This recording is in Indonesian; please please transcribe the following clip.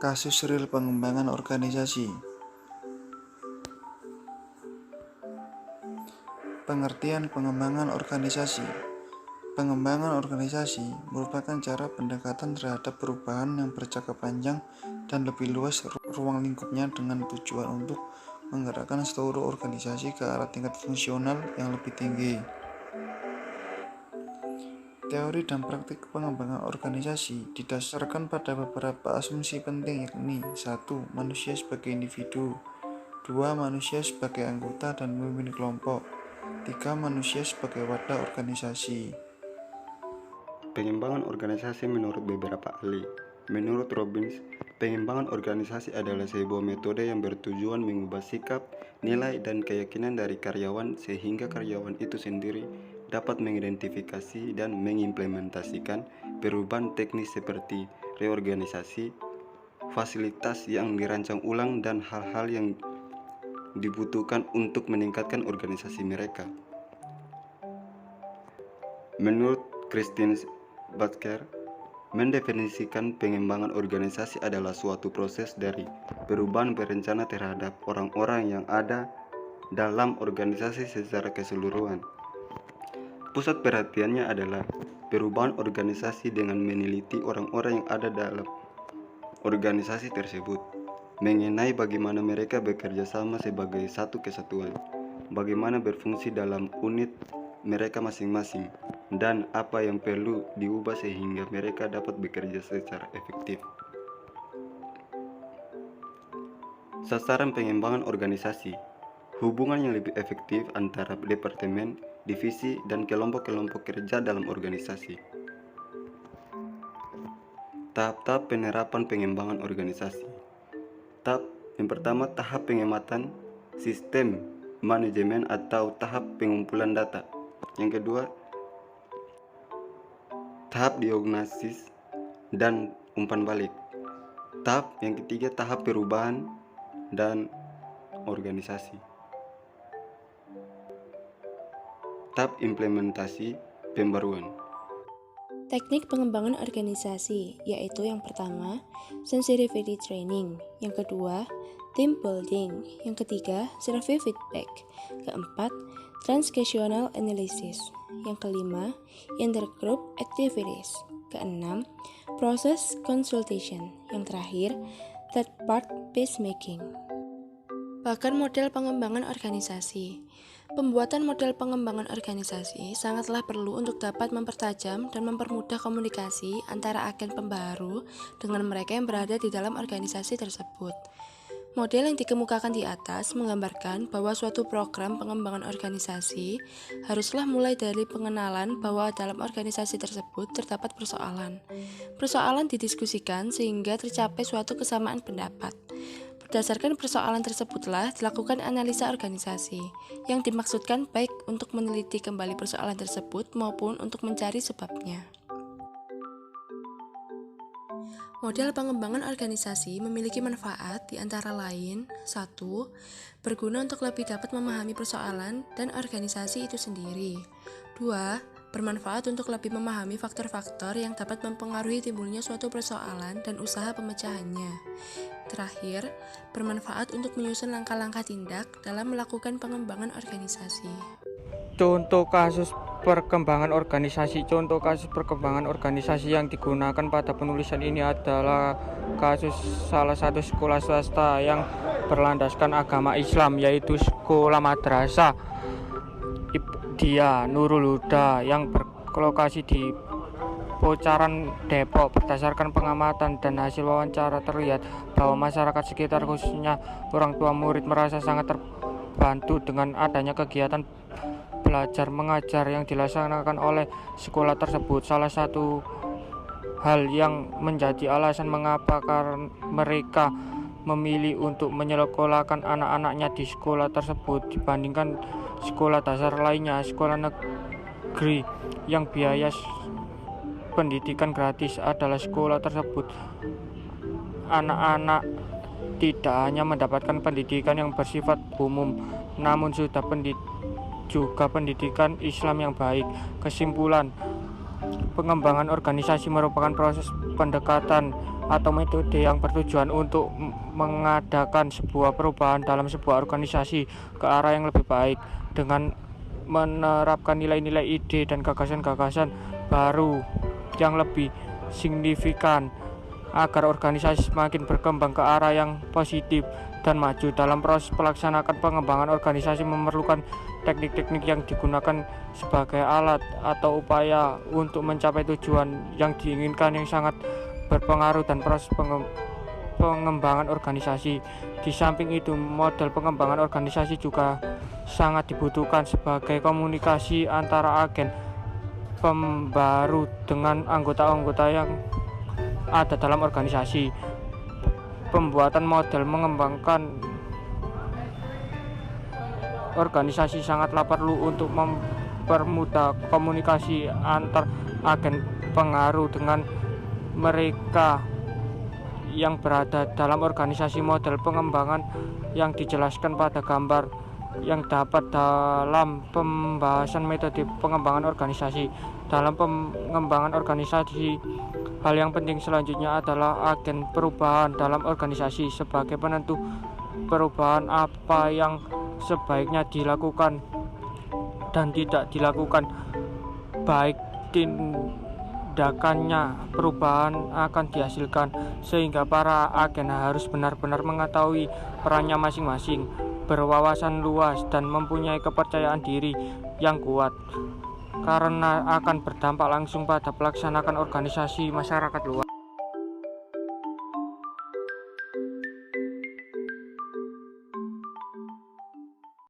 Kasus real pengembangan organisasi. Pengertian pengembangan organisasi. Pengembangan organisasi merupakan cara pendekatan terhadap perubahan yang berjangka panjang dan lebih luas ruang lingkupnya dengan tujuan untuk menggerakkan seluruh organisasi ke arah tingkat fungsional yang lebih tinggi. Teori dan praktik pengembangan organisasi didasarkan pada beberapa asumsi penting, yakni 1. Manusia sebagai individu, 2. Manusia sebagai anggota dan pemimpin kelompok, 3. Manusia sebagai wadah organisasi. Pengembangan organisasi menurut beberapa ahli. Menurut Robbins, pengembangan organisasi adalah sebuah metode yang bertujuan mengubah sikap, nilai, dan keyakinan dari karyawan sehingga karyawan itu sendiri dapat mengidentifikasi dan mengimplementasikan perubahan teknis seperti reorganisasi, fasilitas yang dirancang ulang, dan hal-hal yang dibutuhkan untuk meningkatkan organisasi mereka. Menurut Christine Baker, mendefinisikan pengembangan organisasi adalah suatu proses dari perubahan berencana terhadap orang-orang yang ada dalam organisasi secara keseluruhan. Pusat perhatiannya adalah perubahan organisasi dengan meneliti orang-orang yang ada dalam organisasi tersebut, mengenai bagaimana mereka bekerja sama sebagai satu kesatuan, bagaimana berfungsi dalam unit mereka masing-masing, dan apa yang perlu diubah sehingga mereka dapat bekerja secara efektif. Sasaran pengembangan organisasi: hubungan yang lebih efektif antara departemen, divisi, dan kelompok-kelompok kerja dalam organisasi. Tahap-tahap penerapan pengembangan organisasi. Tahap yang pertama, tahap pengamatan sistem manajemen atau tahap pengumpulan data. Yang kedua, tahap diagnosis dan umpan balik. Tahap yang ketiga, tahap perubahan dan organisasi. Tahap implementasi pembaruan. Teknik pengembangan organisasi, yaitu yang pertama, sensitivity training, yang kedua, team building, yang ketiga, survey feedback, keempat, transactional analysis, yang kelima, intergroup activities, keenam, process consultation, yang terakhir, third part peacemaking. Bahkan model pengembangan organisasi. Pembuatan model pengembangan organisasi sangatlah perlu untuk dapat mempertajam dan mempermudah komunikasi antara agen pembaharu dengan mereka yang berada di dalam organisasi tersebut. Model yang dikemukakan di atas menggambarkan bahwa suatu program pengembangan organisasi haruslah mulai dari pengenalan bahwa dalam organisasi tersebut terdapat persoalan. Persoalan didiskusikan sehingga tercapai suatu kesamaan pendapat. Berdasarkan persoalan tersebutlah dilakukan analisa organisasi, yang dimaksudkan baik untuk meneliti kembali persoalan tersebut maupun untuk mencari sebabnya. Model pengembangan organisasi memiliki manfaat di antara lain 1. Berguna untuk lebih dapat memahami persoalan dan organisasi itu sendiri. 2. Bermanfaat untuk lebih memahami faktor-faktor yang dapat mempengaruhi timbulnya suatu persoalan dan usaha pemecahannya. Terakhir, bermanfaat untuk menyusun langkah-langkah tindak dalam melakukan pengembangan organisasi. Contoh kasus perkembangan organisasi. Contoh kasus perkembangan organisasi yang digunakan pada penulisan ini adalah kasus salah satu sekolah swasta yang berlandaskan agama Islam, yaitu Sekolah Madrasah Ibtidaiyah Nurul Huda yang berlokasi di Pocaran, Depok. Berdasarkan pengamatan dan hasil wawancara terlihat bahwa masyarakat sekitar, khususnya orang tua murid, merasa sangat terbantu dengan adanya kegiatan belajar mengajar yang dilaksanakan oleh sekolah tersebut. Salah satu hal yang menjadi alasan mengapa mereka memilih untuk menyekolahkan anak-anaknya di sekolah tersebut dibandingkan sekolah dasar lainnya, sekolah negeri yang biaya pendidikan gratis, adalah sekolah tersebut anak-anak tidak hanya mendapatkan pendidikan yang bersifat umum, namun juga pendidikan Islam yang baik. Kesimpulan, pengembangan organisasi merupakan proses pendekatan atau metode yang bertujuan untuk mengadakan sebuah perubahan dalam sebuah organisasi ke arah yang lebih baik dengan menerapkan nilai-nilai, ide, dan gagasan-gagasan baru yang lebih signifikan agar organisasi semakin berkembang ke arah yang positif dan maju. Dalam proses pelaksanaan pengembangan organisasi memerlukan teknik-teknik yang digunakan sebagai alat atau upaya untuk mencapai tujuan yang diinginkan yang sangat berpengaruh dan proses pengembangan organisasi. Di samping itu, model pengembangan organisasi juga sangat dibutuhkan sebagai komunikasi antara agen pembaru dengan anggota-anggota yang ada dalam organisasi. Pembuatan model mengembangkan organisasi sangatlah perlu untuk mempermudah komunikasi antar agen pengaruh dengan mereka yang berada dalam organisasi. Model pengembangan yang dijelaskan pada gambar yang dapat dalam pembahasan metode pengembangan organisasi. Dalam pengembangan organisasi, hal yang penting selanjutnya adalah agen perubahan dalam organisasi sebagai penentu perubahan apa yang sebaiknya dilakukan dan tidak dilakukan. Baik tindakannya perubahan akan dihasilkan, sehingga para agen harus benar-benar mengetahui perannya masing-masing, berwawasan luas, dan mempunyai kepercayaan diri yang kuat, karena akan berdampak langsung pada pelaksanaan organisasi masyarakat luas.